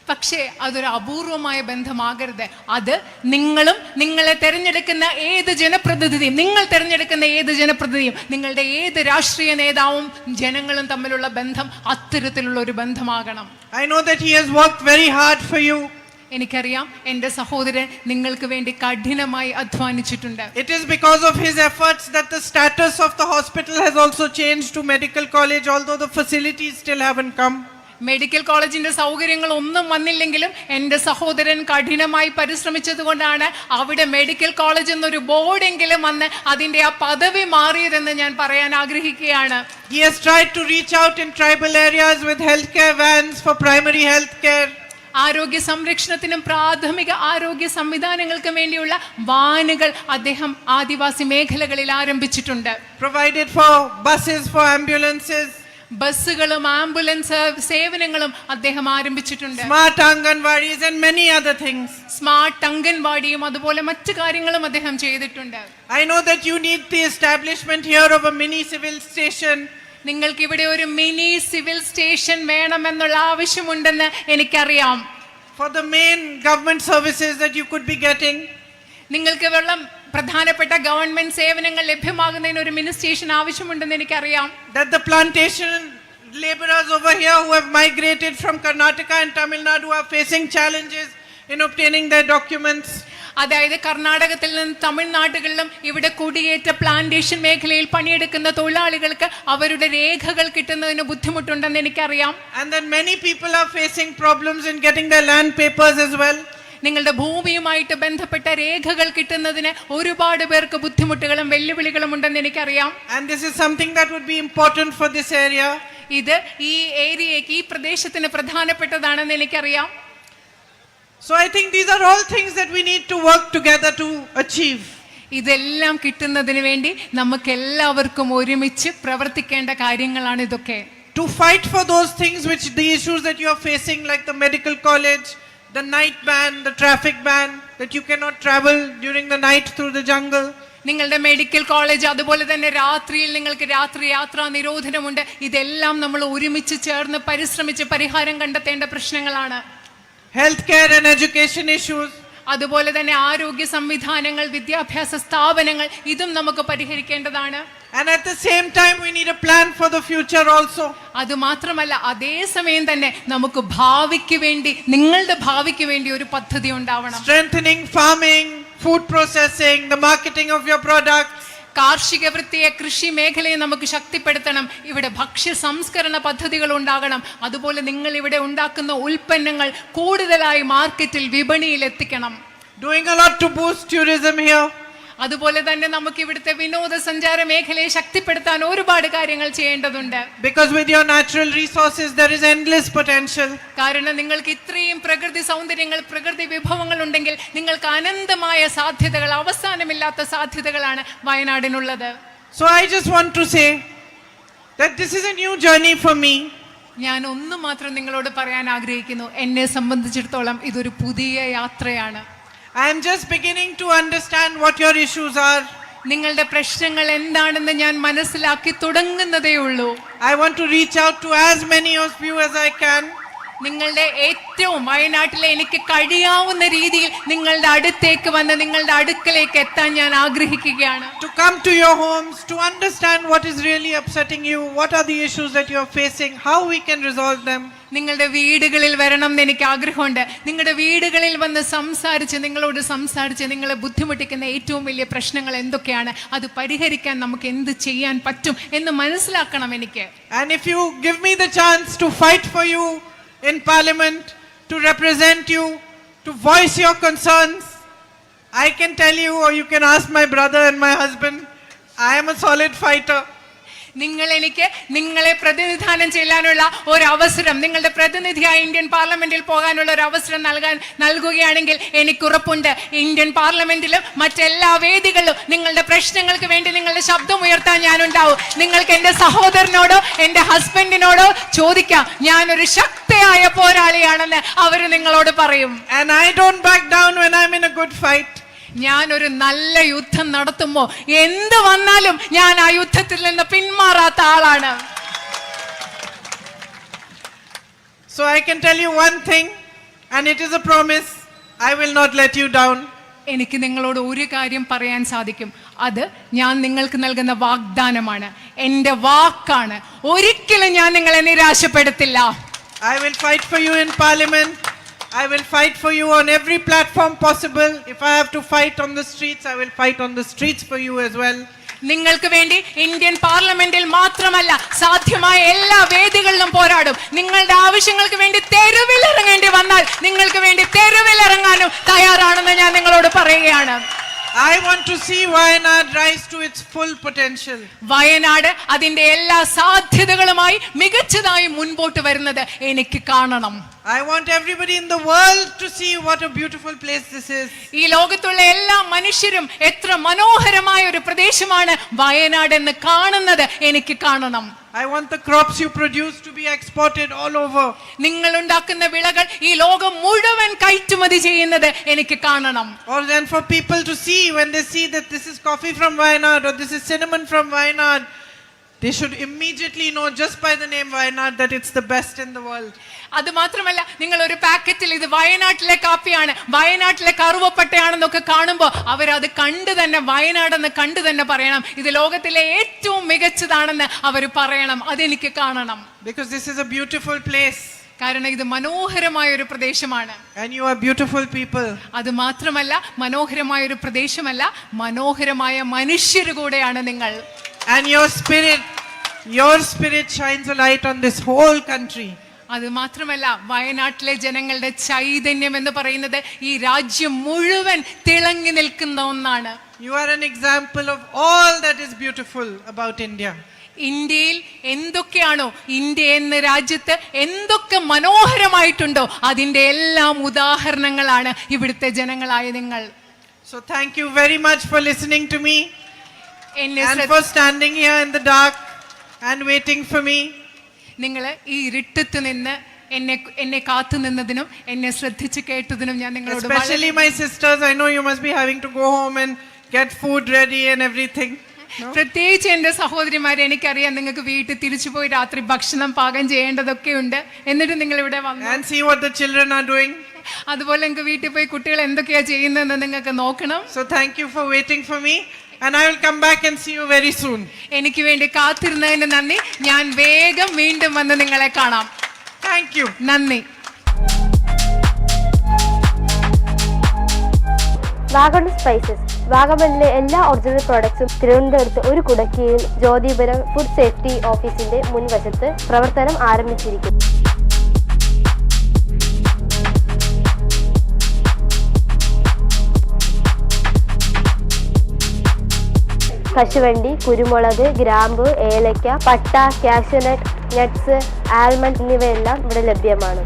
പക്ഷേ അതൊരു അപൂർവമായ ബന്ധമാകരുത്. അത് നിങ്ങളും നിങ്ങളെ തെരഞ്ഞെടുക്കുന്ന ഏത് ജനപ്രതിനിധിയും നിങ്ങളുടെ ഏത് രാഷ്ട്രീയ നേതാവും ജനങ്ങളും തമ്മിലുള്ള ബന്ധം അത്തരത്തിലുള്ള ഒരു ബന്ധമാകണം. I know that he has worked very hard for you. എനിക്കറിയാം എൻ്റെ സഹോദരൻ നിങ്ങൾക്ക് വേണ്ടി കഠിനമായി അധ്വാനിച്ചിട്ടുണ്ട്. It is because of his efforts that the status of the hospital has also changed to medical college, although the facilities still haven't come. Medical കോളേജിന്റെ സൗകര്യങ്ങൾ ഒന്നും വന്നില്ലെങ്കിലും എൻ്റെ സഹോദരൻ കഠിനമായി പരിശ്രമിച്ചത് കൊണ്ടാണ് അവിടെ മെഡിക്കൽ കോളേജ് എന്നൊരു ബോർഡെങ്കിലും വന്ന് അതിന്റെ ആ പദവി മാറിയതെന്ന് ഞാൻ പറയാൻ ആഗ്രഹിക്കുകയാണ്. He has tried to reach out in tribal areas with healthcare vans for primary health care. ആരോഗ്യ സംരക്ഷണത്തിനും പ്രാഥമിക ആരോഗ്യ സംവിധാനങ്ങൾക്കും വേണ്ടിയുള്ള വാനുകൾ അദ്ദേഹം ആദിവാസി മേഖലകളിൽ ആരംഭിച്ചിട്ടുണ്ട്. Provided for buses for ambulances. ബസ്സുകളും ആംബുലൻസ് സേവനങ്ങളും അദ്ദേഹം ആരംഭിച്ചിട്ടുണ്ട്. Smart Anganwadis and many other things. Smart അംഗൻവാടിയും അതുപോലെ മറ്റു കാര്യങ്ങളും അദ്ദേഹം ചെയ്തിട്ടുണ്ട്. I know that you need the establishment here of a mini civil station. നിങ്ങൾക്ക് ഇവിടെ ഒരു മിനി സിവിൽ സ്റ്റേഷൻ വേണമെന്നുള്ള ആവശ്യമുണ്ടെന്ന് എനിക്കറിയാം. For the main government services that you could be getting. നിങ്ങൾക്ക് പ്രധാനപ്പെട്ട ഗവൺമെന്റ് സേവനങ്ങൾ ലഭ്യമാകുന്നതിന് ഒരു മിനി സ്റ്റേഷൻ ആവശ്യമുണ്ടെന്ന് എനിക്കറിയാം. That the plantation laborers over here who have migrated from Karnataka and Tamil Nadu are facing challenges in obtaining their documents. അതായത് കർണാടകത്തിൽ നിന്ന് തമിഴ്നാടുകളിലും ഇവിടെ കുടിയേറ്റ പ്ലാന്റേഷൻ മേഖലയിൽ പണിയെടുക്കുന്ന തൊഴിലാളികൾക്ക് അവരുടെ രേഖകൾ കിട്ടുന്നതിന് ബുദ്ധിമുട്ടുണ്ടെന്ന് എനിക്കറിയാം. And then many people are facing problems in getting their land papers as well. നിങ്ങളുടെ ഭൂമിയുമായിട്ട് ബന്ധപ്പെട്ട രേഖകൾ കിട്ടുന്നതിന് ഒരുപാട് പേർക്ക് ബുദ്ധിമുട്ടുകളും വെല്ലുവിളികളും ഉണ്ടെന്ന് എനിക്കറിയാം. And this is something that would be important for this area. ഇത് ഈ ഏരിയയ്ക്ക്, ഈ പ്രദേശത്തിന് പ്രധാനപ്പെട്ടതാണെന്ന് എനിക്കറിയാം. So I think these are all things that we need to work together to achieve. ഇതെല്ലാം കിട്ടുന്നതിന് വേണ്ടി നമുക്ക് എല്ലാവർക്കും ഒരുമിച്ച് പ്രവർത്തിക്കേണ്ട കാര്യങ്ങളാണ് ഇതൊക്കെ. To fight for those things which the issues that you are facing, like the medical college, the night ban, the traffic ban, that you cannot travel during the night through the jungle. നിങ്ങളുടെ medical college, അതുപോലെ തന്നെ രാത്രിയിൽ നിങ്ങൾക്ക് രാത്രി യാത്രാ നിരോധനമുണ്ട്. ഇതെല്ലാം നമ്മൾ ഒരുമിച്ച് ചേർന്ന് പരിശ്രമിച്ച് പരിഹാരം കണ്ടെത്തേണ്ട പ്രശ്നങ്ങളാണ്. Healthcare and education issues. അതുപോലെ തന്നെ ആരോഗ്യ സംവിധാനങ്ങൾ, വിദ്യാഭ്യാസ സ്ഥാപനങ്ങൾ, ഇതും നമുക്ക് പരിഹരിക്കേണ്ടതാണ്. And at the same time we need a plan for the future also. അത് മാത്രമല്ല, അതേ സമയം തന്നെ നമുക്ക് ഭാവിക്ക് വേണ്ടി, നിങ്ങളുടെ ഭാവിക്ക് വേണ്ടി ഒരു പദ്ധതി ഉണ്ടാവണം. Strengthening farming, food processing, the marketing of your products. കാർഷിക വൃത്തിയെ, കൃഷി മേഖലയെ നമുക്ക് ശക്തിപ്പെടുത്തണം. ഇവിടെ ഭക്ഷ്യ സംസ്കരണ പദ്ധതികൾ ഉണ്ടാകണം. അതുപോലെ നിങ്ങൾ ഇവിടെ ഉണ്ടാക്കുന്ന ഉൽപ്പന്നങ്ങൾ കൂടുതലായി മാർക്കറ്റിൽ, വിപണിയിൽ എത്തിക്കണം. Doing a lot to boost tourism here. അതുപോലെ തന്നെ നമുക്ക് ഇവിടുത്തെ വിനോദസഞ്ചാര മേഖലയെ ശക്തിപ്പെടുത്താൻ ഒരുപാട് കാര്യങ്ങൾ ചെയ്യേണ്ടതുണ്ട്. Because with your natural resources there is endless potential. കാരണം നിങ്ങൾക്ക് ഇത്രയും പ്രകൃതി സൗന്ദര്യങ്ങൾ, പ്രകൃതി വിഭവങ്ങൾ ഉണ്ടെങ്കിൽ നിങ്ങൾക്ക് അനന്തമായ സാധ്യതകൾ, അവസാനമില്ലാത്ത സാധ്യതകളാണ് വയനാടിനുള്ളത്. So I just want to say that this is a new journey for me. ഞാൻ ഒന്ന് മാത്രം നിങ്ങളോട് പറയാൻ ആഗ്രഹിക്കുന്നു. എന്നെ സംബന്ധിച്ചിടത്തോളം ഇതൊരു പുതിയ യാത്രയാണ്. I am just beginning to understand what your issues are. നിങ്ങളുടെ പ്രശ്നങ്ങൾ എന്താണെന്ന് ഞാൻ മനസ്സിലാക്കി തുടങ്ങുന്നതേ ഉള്ളൂ. I want to reach out to as many of you as I can. നിങ്ങളുടെ ഏറ്റവും വയനാട്ടിലെ എനിക്ക് കഴിയാവുന്ന രീതിയിൽ നിങ്ങളുടെ അടുത്തേക്ക് വന്ന് നിങ്ങളുടെ അടുക്കലേക്ക് എത്താൻ ഞാൻ ആഗ്രഹിക്കുകയാണ്. To come to your homes, to understand what is really upsetting you, what are the issues that you are facing, how we can resolve them. നിങ്ങളുടെ വീടുകളിൽ വരണം എന്ന് എനിക്ക് ആഗ്രഹമുണ്ട്. നിങ്ങളുടെ വീടുകളിൽ വന്ന് നിങ്ങളോട് സംസാരിച്ച് നിങ്ങളെ ബുദ്ധിമുട്ടിക്കുന്ന ഏറ്റവും വലിയ പ്രശ്നങ്ങൾ എന്തൊക്കെയാണ്, അത് പരിഹരിക്കാൻ നമുക്ക് എന്ത് ചെയ്യാൻ പറ്റും എന്ന് മനസ്സിലാക്കണം എനിക്ക്. And if you give me the chance to fight for you in parliament, to represent you, to voice your concerns, I can tell you, or you can ask my brother and my husband, I am a solid fighter. നിങ്ങളെ പ്രതിനിധാനം ചെയ്യാനുള്ള ഒരു അവസരം, നിങ്ങളുടെ പ്രതിനിധിയായി Indian പാർലമെന്റിൽ പോകാനുള്ള ഒരു അവസരം നൽകുകയാണെങ്കിൽ എനിക്കുറപ്പുണ്ട്, ഇന്ത്യൻ പാർലമെന്റിലും മറ്റെല്ലാ വേദികളിലും നിങ്ങളുടെ പ്രശ്നങ്ങൾക്ക് വേണ്ടി നിങ്ങളുടെ ശബ്ദം ഉയർത്താൻ ഞാനുണ്ടാവും. നിങ്ങൾക്ക് എന്റെ സഹോദരനോടോ എന്റെ ഹസ്ബൻഡിനോടോ ചോദിക്കാം, ഞാനൊരു ശക്തിയായ പോരാളിയാണെന്ന് അവര് നിങ്ങളോട് പറയും. And I don't back down when I'm in a good fight. ഞാനൊരു നല്ല യുദ്ധം നടത്തുമ്പോ എന്ത് വന്നാലും ഞാൻ ആ യുദ്ധത്തിൽ നിന്ന് പിന്മാറാത്ത ആളാണ്. So I can tell you one thing, and it is a promise, I will not let you down. എനിക്ക് നിങ്ങളോട് ഒരു കാര്യം പറയാൻ സാധിക്കും, അത് ഞാൻ നിങ്ങൾക്ക് നൽകുന്ന വാഗ്ദാനമാണ്, എന്റെ വാക്കാണ്. ഒരിക്കലും ഞാൻ നിങ്ങളെ നിരാശപ്പെടുത്തില്ല. I will fight for you in parliament. I will fight for you on every platform possible. If I have to fight on the streets, I will fight on the streets for you as well. നിങ്ങൾക്ക് വേണ്ടി Indian പാർലമെന്റിൽ മാത്രമല്ല, സാധ്യമായ എല്ലാ വേദികളിലും പോരാടും. നിങ്ങളുടെ ആവശ്യങ്ങൾക്ക് വേണ്ടി തെരുവിൽ ഇറങ്ങേണ്ടി വന്നാൽ നിങ്ങൾക്ക് വേണ്ടി തെരുവിൽ ഇറങ്ങാനും തയ്യാറാണെന്ന് ഞാൻ നിങ്ങളോട് പറയുകയാണ്. I want to see Wayanad rise to its full potential. Wayanad അതിന്റെ എല്ലാ സാധ്യതകളുമായി മികച്ചതായി മുൻപോട്ട് വരുന്നത് എനിക്ക് കാണണം. I want everybody in the world to see what a beautiful place this is. ഈ ലോകത്തുള്ള എല്ലാ മനുഷ്യരും എത്ര മനോഹരമായ ഒരു പ്രദേശമാണ് വയനാട് എന്ന് കാണുന്നത് എനിക്ക് കാണണം. I want the crops you produce to be exported all over. നിങ്ങൾ ഉണ്ടാക്കുന്ന വിളകൾ ഈ ലോകം മുഴുവൻ കയറ്റുമതി ചെയ്യുന്നത് എനിക്ക് കാണണം. Or then for people to see, when they see that this is coffee from Wayanad or this is cinnamon from Wayanad, they should immediately know just by the name Wayanad that it's the best in the world. അത് മാത്രമല്ല, നിങ്ങൾ ഒരു പാക്കറ്റിൽ ഇത് വയനാട്ടിലെ കാപ്പിയാണ്, വയനാട്ടിലെ കറുവപ്പട്ടയാണെന്നൊക്കെ കാണുമ്പോൾ അവരത് കണ്ടു തന്നെ, വയനാടെന്ന് കണ്ടു തന്നെ പറയണം, ഇത് ലോകത്തിലെ ഏറ്റവും മികച്ചതാണെന്ന് അവർ പറയണം. അതെനിക്ക് കാണണം. Because this is a beautiful place. കാരണം ഇത് മനോഹരമായ ഒരു പ്രദേശമാണ്. And you are beautiful people. അത് മാത്രമല്ല, മനോഹരമായ ഒരു പ്രദേശമല്ല, മനോഹരമായ മനുഷ്യർ കൂടെയാണ് നിങ്ങൾ. And your spirit shines a light on this whole country. അത് മാത്രമല്ല വയനാട്ടിലെ ജനങ്ങളുടെ ചൈതന്യം എന്ന് പറയുന്നത് ഈ രാജ്യം മുഴുവൻ തിളങ്ങി നിൽക്കുന്ന ഒന്നാണ്. You are an example of all that is beautiful about India. ഇന്ത്യയിൽ എന്തൊക്കെയാണോ, ഇന്ത്യ എന്ന രാജ്യത്ത് എന്തൊക്കെ മനോഹരമായിട്ടുണ്ടോ അതിന്റെ എല്ലാം ഉദാഹരണങ്ങളാണ് ഇവിടുത്തെ ജനങ്ങളായ നിങ്ങൾ. So thank you very much for listening to me and for standing here in the dark and waiting for me. നിങ്ങൾ ഈ ഇരുട്ടത്ത് നിന്ന് എന്നെ കാത്തു നിന്നതിനും എന്നെ ശ്രദ്ധിച്ച് കേട്ടതിനും ഞാൻ നിങ്ങളോട്, especially my sisters, I know you must be having to go home and get food ready and everything. പ്രത്യേകിച്ച് എൻ്റെ സഹോദരിമാരെ, എനിക്കറിയാം നിങ്ങൾക്ക് വീട്ടിൽ തിരിച്ചു പോയി രാത്രി ഭക്ഷണം പാകം ചെയ്യേണ്ടതൊക്കെ ഉണ്ട്. എന്നിട്ട് നിങ്ങൾ ഇവിടെ വന്നു and see what the children are doing. അതുപോലെ നിങ്ങൾക്ക് വീട്ടിൽ പോയി കുട്ടികൾ എന്തൊക്കെയാ ചെയ്യുന്നതെന്ന് നിങ്ങൾക്ക് നോക്കണം. So thank you for waiting for me and I will come back and see you very soon. എനിക്ക് വേണ്ടി കാത്തിരുന്നതിന് നന്ദി. ഞാൻ വേഗം വീണ്ടും വന്ന് നിങ്ങളെ കാണാം. Thank you. നന്ദി. വാഗൺ സ്പൈസസ്, വാഗമണിലെ എല്ലാ ഒറിജിനൽ പ്രോഡക്ട്സും തിരുവനന്തപുരത്ത് ഒരു കുടക്കീഴിൽ ജ്യോതിപുരം ഫുഡ് സേഫ്റ്റി ഓഫീസിന്റെ മുൻവശത്ത് പ്രവർത്തനം ആരംഭിച്ചിരിക്കുന്നു. കശുവണ്ടി, കുരുമുളക്, ഗ്രാമ്പു, ഏലക്ക, പട്ട, കാഷ്യൂനട്ട്, നട്ട്സ്, ആൽമണ്ട് എന്നിവയെല്ലാം ഇവിടെ ലഭ്യമാണ്.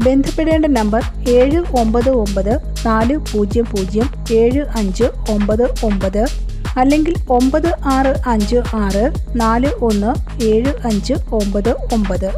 ബന്ധപ്പെടേണ്ട നമ്പർ 7994007599 അല്ലെങ്കിൽ 9656417599.